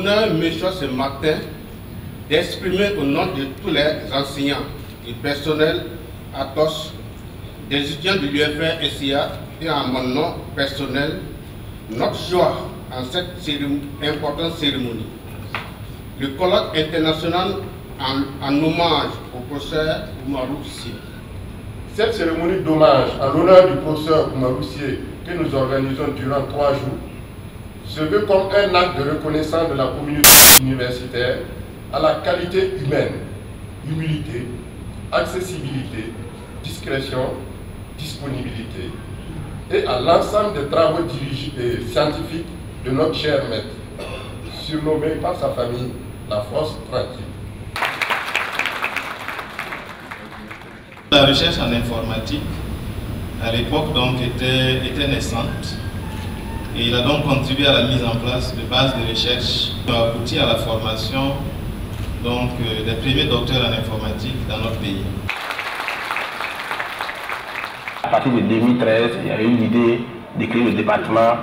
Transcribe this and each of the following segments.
l'honneur me choisit ce matin d'exprimer au nom de tous les enseignants et personnels ATOS, des étudiants de l'UFR SIA et en mon nom personnel, notre joie en cette importante cérémonie. Le colloque international en hommage au professeur Oumarou Sy. Cette cérémonie d'hommage en l'honneur du professeur Oumarou Sy que nous organisons durant 3 jours se veut comme un acte de reconnaissance de la communauté universitaire à la qualité humaine, humilité, accessibilité, discrétion, disponibilité et à l'ensemble des travaux scientifiques de notre cher maître, surnommé par sa famille la force tranquille. La recherche en informatique, à l'époque, donc, était naissante. Et il a donc contribué à la mise en place de bases de recherche qui ont abouti à la formation donc, des premiers docteurs en informatique dans notre pays. À partir de 2013, il y a eu l'idée de créer le département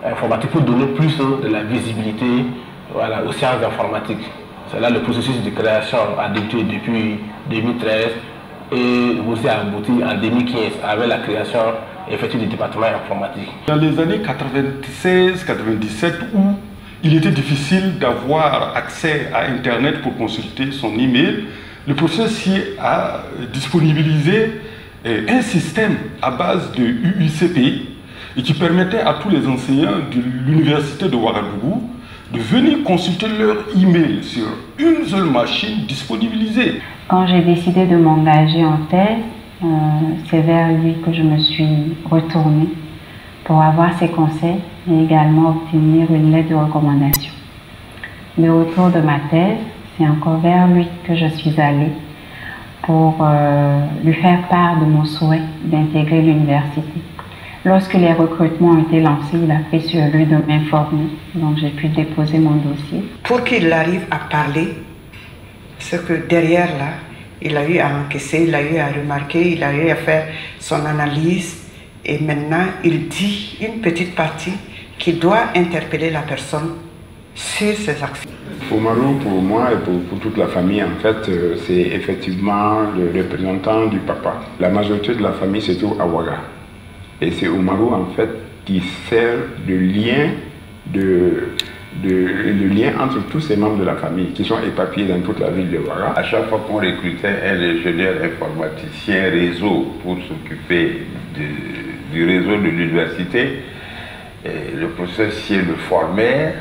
informatique pour donner plus de la visibilité aux sciences informatiques. C'est là le processus de création a débuté depuis 2013 et aussi a abouti en 2015 avec la création effective du département informatique. Dans les années 96-97 où il était difficile d'avoir accès à Internet pour consulter son email, le professeur Sy a disponibilisé un système à base de UICP et qui permettait à tous les enseignants de l'université de Ouagadougou de venir consulter leur email sur une seule machine disponibilisée. Quand j'ai décidé de m'engager en thèse, c'est vers lui que je me suis retournée pour avoir ses conseils et également obtenir une lettre de recommandation. Mais autour de ma thèse, c'est encore vers lui que je suis allée pour lui faire part de mon souhait d'intégrer l'université. Lorsque les recrutements ont été lancés, il a pris sur lui de m'informer, donc j'ai pu déposer mon dossier. Pour qu'il arrive à parler, ce que derrière là, il a eu à encaisser, il a eu à remarquer, il a eu à faire son analyse et maintenant il dit une petite partie qui doit interpeller la personne sur ses actions. Oumarou, pour moi et pour toute la famille, en fait, c'est effectivement le représentant du papa. La majorité de la famille se trouve à Ouaga. Et c'est Oumarou, en fait, qui sert de lien, le lien entre tous ces membres de la famille qui sont éparpillés dans toute la ville de Ouaga. À chaque fois qu'on recrutait un ingénieur informaticien réseau pour s'occuper du réseau de l'université, le professeur Sy le formait.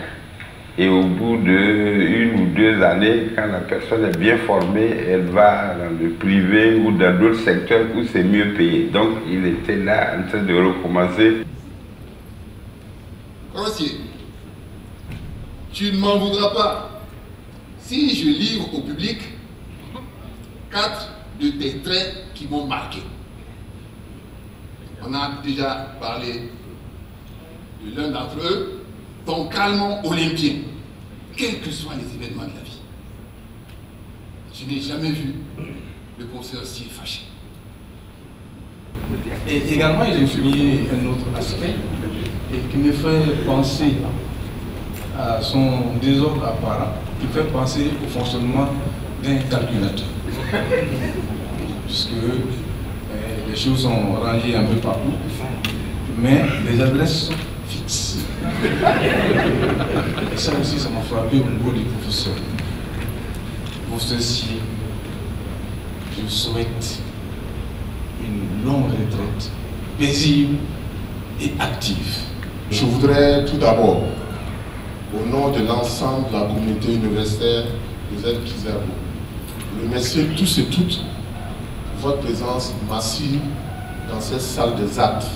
Et au bout d'1 ou 2 années, quand la personne est bien formée, elle va dans le privé ou dans d'autres secteurs où c'est mieux payé. Donc il était là en train de recommencer. Conseiller, tu ne m'en voudras pas si je livre au public 4 de tes traits qui m'ont marqué. On a déjà parlé de l'un d'entre eux, ton calme olympien, quels que soient les événements de la vie. Je n'ai jamais vu le professeur Sy fâché. Et également, il a souligné un autre aspect et qui me fait penser à son désordre apparent, qui fait penser au fonctionnement d'un calculateur. Puisque les choses sont rangées un peu partout, mais les adresses sont fixes. Et ça aussi, ça m'a frappé au niveau des professeurs. Professeur Sy, je souhaite une longue retraite, paisible et active. Je voudrais tout d'abord, au nom de l'ensemble de la communauté universitaire de Z-Kizerbo, remercier tous et toutes pour votre présence massive dans cette salle des actes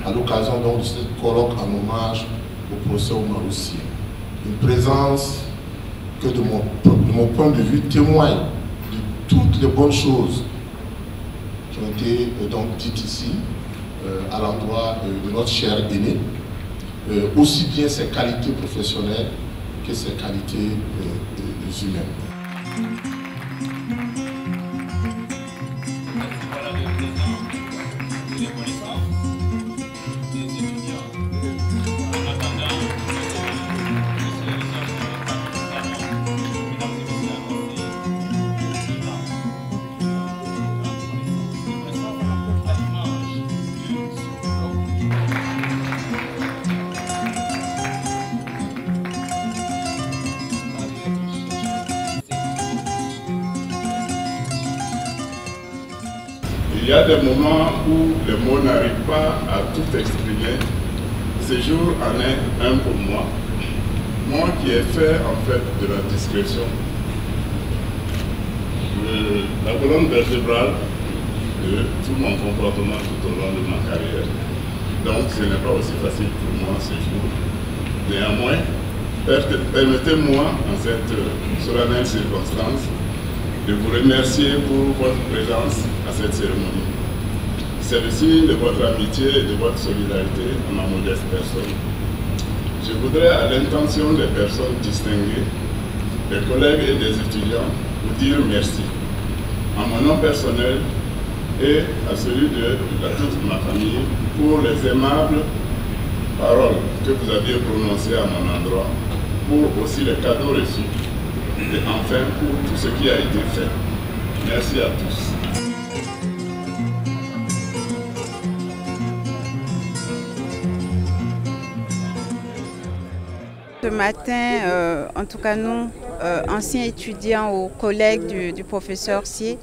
à l'occasion donc de ce colloque en hommage au professeur Oumarou Sy. Une présence que de mon point de vue témoigne de toutes les bonnes choses qui ont été donc dites ici à l'endroit de notre cher aîné, aussi bien ses qualités professionnelles que ses qualités humaines. a des moments où les mots n'arrivent pas à tout exprimer. Ce jour en est un pour moi. Moi qui ai fait en fait de la discrétion la colonne vertébrale de tout mon comportement tout au long de ma carrière. Donc ce n'est pas aussi facile pour moi ce jour. Néanmoins, permettez-moi en cette solennelle circonstance de vous remercier pour votre présence à cette cérémonie. C'est le signe de votre amitié et de votre solidarité à ma modeste personne. Je voudrais, à l'intention des personnes distinguées, des collègues et des étudiants, vous dire merci. En mon nom personnel et à celui de toute ma famille, pour les aimables paroles que vous aviez prononcées à mon endroit, pour aussi les cadeaux reçus, et enfin pour tout ce qui a été fait. Merci à tous. Ce matin, en tout cas nous, anciens étudiants ou collègues du professeur Sié,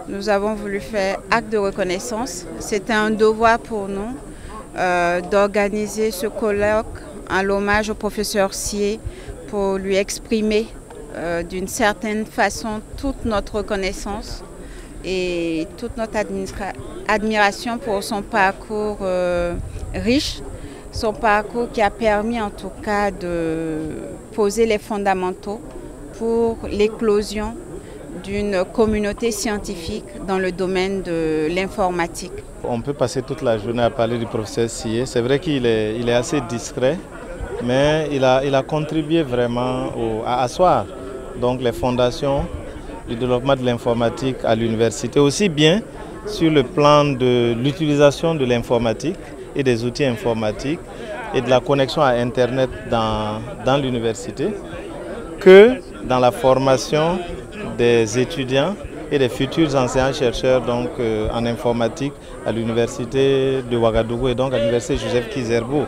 nous avons voulu faire acte de reconnaissance. C'était un devoir pour nous d'organiser ce colloque en l'hommage au professeur Sié pour lui exprimer d'une certaine façon toute notre reconnaissance et toute notre admiration pour son parcours riche, son parcours qui a permis en tout cas de poser les fondamentaux pour l'éclosion d'une communauté scientifique dans le domaine de l'informatique. On peut passer toute la journée à parler du professeur Sié. C'est vrai qu'il est assez discret, mais il a contribué vraiment à asseoir donc les fondations du développement de l'informatique à l'université, aussi bien sur le plan de l'utilisation de l'informatique et des outils informatiques et de la connexion à Internet dans l'université, que dans la formation des étudiants et des futurs enseignants-chercheurs donc, en informatique à l'université de Ouagadougou et donc à l'université Joseph Kizerbo.